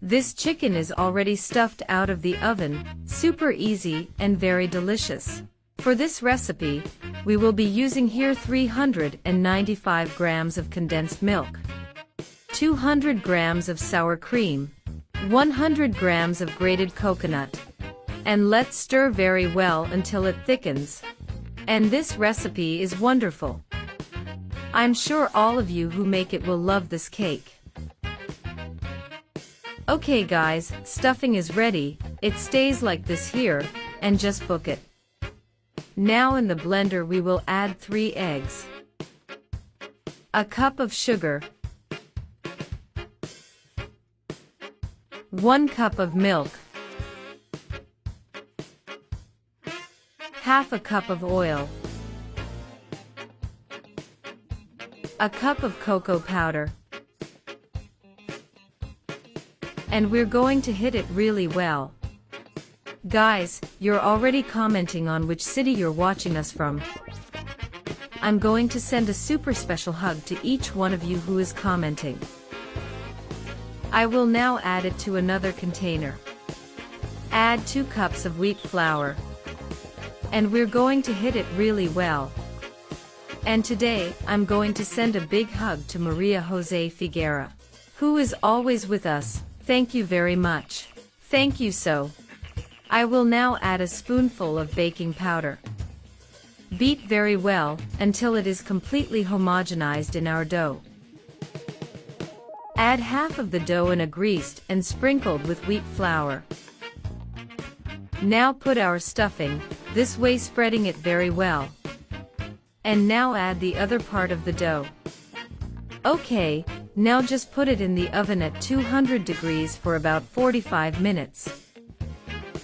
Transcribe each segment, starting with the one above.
This chicken is already stuffed out of the oven, super easy and very delicious. For this recipe, we will be using here 395 grams of condensed milk, 200 grams of sour cream, 100 grams of grated coconut, and let's stir very well until it thickens. And this recipe is wonderful. I'm sure all of you who make it will love this cake. Okay guys, stuffing is ready, it stays like this here, and just book it. Now in the blender we will add 3 eggs, a cup of sugar, 1 cup of milk, half a cup of oil, a cup of cocoa powder, and we're going to hit it really well. Guys, you're already commenting on which city you're watching us from. I'm going to send a super special hug to each one of you who is commenting. I will now add it to another container. Add 2 cups of wheat flour. And we're going to hit it really well. And today, I'm going to send a big hug to Maria Jose Figuera, who is always with us. Thank you very much. Thank you so. I will now add a spoonful of baking powder. Beat very well, until it is completely homogenized in our dough. Add half of the dough in a greased and sprinkled with wheat flour. Now put our stuffing, this way spreading it very well. And now add the other part of the dough. Okay, now just put it in the oven at 200 degrees for about 45 minutes.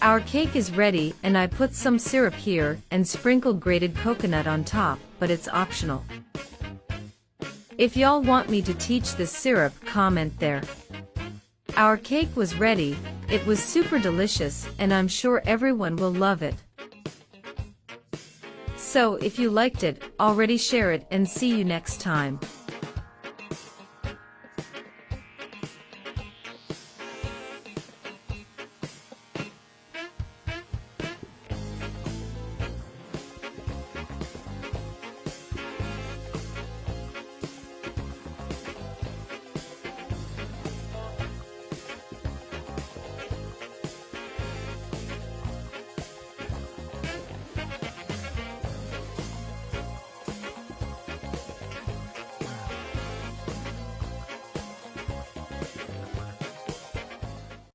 Our cake is ready and I put some syrup here and sprinkled grated coconut on top, but it's optional. If y'all want me to teach this syrup, comment there. Our cake was ready, it was super delicious and I'm sure everyone will love it. So if you liked it, already share it and see you next time.